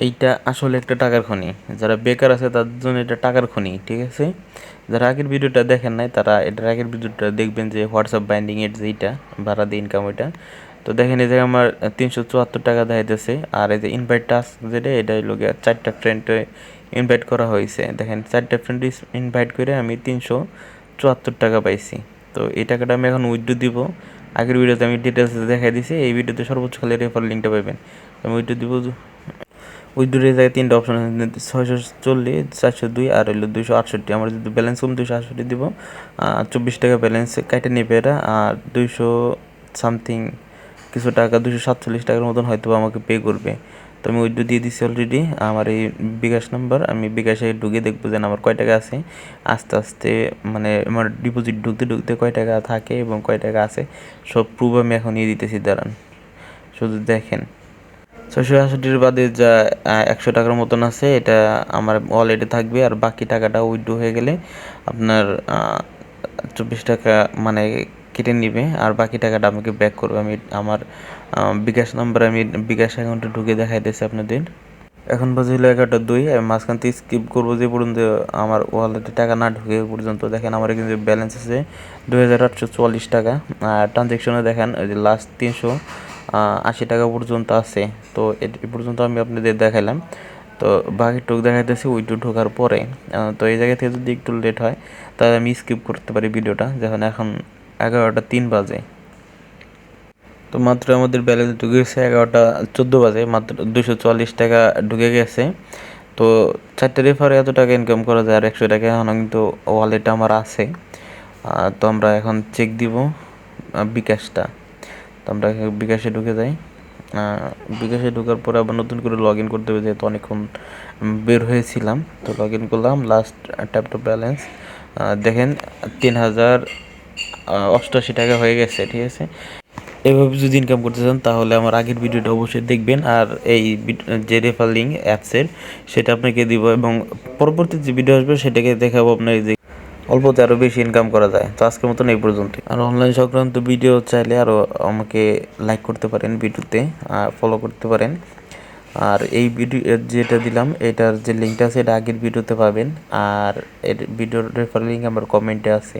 এইটা আসলে একটা টাকার খনি। যারা বেকার আছে তাদের জন্য এটা টাকার খনি, ঠিক আছে? যারা আগের ভিডিওটা দেখেন নাই তারা এটার আগের ভিডিওটা দেখবেন যে হোয়াটসঅ্যাপ বাইন্ডিং এর যেইটা ভাড়া দিয়ে ইনকাম ওইটা। তো দেখেন এই জায়গায় আমার 374 টাকা দেখাইতেছে। আর এই যে ইনভাইট টাস্ক যেটা এটা হইলো গিয়ে 4টা ফ্রেন্ডে ইনভাইট করা হয়েছে। দেখেন 4টা ফ্রেন্ড ইনভাইট করে আমি 374 টাকা পাইছি। তো এই টাকাটা আমি এখন উইথড্র দিব। আগের ভিডিওতে আমি ডিটেলস দেখাই দিছি, এই ভিডিওতে সর্বোচ্চ খালি রেফার লিঙ্কটা পাবেন। আমি উইথড্র দিব। উইথড্রোর জায়গায় 3টা অপশন আছে, 640, 402 আর হইলো 268। আমার যদি ব্যালেন্স কম 268 দিব। 24 টাকা ব্যালেন্স কাইটে নেবে এরা। আর 200 সামথিং কিছু টাকা, 247 টাকার মতন হয়তো আমাকে পে করবে। তো আমি উইথড্রো দিয়ে দিচ্ছি অলরেডি। আমার এই বিকাশ নাম্বার, আমি বিকাশে ঢুকে দেখবো যে আমার কয় টাকা আছে। আস্তে আস্তে মানে আমার ডিপোজিট ঢুকতে ঢুকতে কয় টাকা থাকে এবং কয় টাকা আছে সব প্রুফ আমি এখন নিয়ে দিতেছি, দাঁড়ান শুধু দেখেন। 668 বাদে যা 100 টাকার মতন আছে এটা আমার ওয়ালেটে থাকবে। আর বাকি টাকাটা উইথড্র হয়ে গেলে আপনার 24 টাকা মানে কেটে নিবে। আর বাকি টাকাটা আমাকে ব্যাক করবে। আমি আমার বিকাশ নাম্বার আমি বিকাশ অ্যাকাউন্টে ঢুকে দেখাইতেছি আপনাদের। এখন বাজে হলো 11টা 2। আমি মাঝখান থেকে স্কিপ করবো যে পর্যন্ত আমার ওয়ালেটে টাকা না ঢুকে পর্যন্ত। দেখেন আমার কিন্তু ব্যালেন্স আছে 2844 টাকা। আর ট্রানজ্যাকশনে দেখেন ওই যে লাস্ট 380 টাকা পর্যন্ত আছে। তো এ পর্যন্ত আমি আপনাদের দেখাইলাম। তো বাকি টুক দেখাইতেছি উইথড্র ঢোকার পরে। তো এই জায়গা থেকে যদি একটু লেট হয় তাহলে আমি স্কিপ করতে পারি ভিডিওটা, যখন এখন 11টা 3 বাজে। তো মাত্র আমাদের ব্যালেন্স ঢুকে গেছে 11টা 14 বাজে, মাত্র 244 টাকা ঢুকে গেছে। তো 4টা রেফারে এত টাকা ইনকাম করা যায়। আর 100 টাকা এখনও কিন্তু ওয়ালেটে আমার আছে। তো আমরা এখন চেক দিব বিকাশটা। তো আমরা বিকাশে ঢুকে যাই। বিকাশে ঢোকার পরে আবার নতুন করে লগ ইন করতে হবে, যেহেতু অনেকক্ষণ বের হয়েছিলাম। তো লগ ইন করলাম, লাস্ট ট্যাপ টু ব্যালেন্স দেখেন 3088 টাকা হয়ে গেছে, ঠিক আছে? এভাবে যদি ইনকাম করতে চান তাহলে আমার আগের ভিডিওটা অবশ্যই দেখবেন। আর এই যে রেফার লিঙ্ক অ্যাপসের সেটা আপনাকে দিব, এবং পরবর্তী যে ভিডিও আসবে সেটাকে দেখাবো আপনার যে অল্পতে আরও বেশি ইনকাম করা যায়। তো আজকের মতন এই পর্যন্ত। আর অনলাইন সংক্রান্ত ভিডিও চাইলে আরও আমাকে লাইক করতে পারেন ভিডিওতে, ফলো করতে পারেন। আর এই ভিডিও যেটা দিলাম এটার যে লিঙ্কটা আছে এটা আগের ভিডিওতে পাবেন। আর এর ভিডিওর রেফার লিঙ্ক আমার কমেন্টে আছে।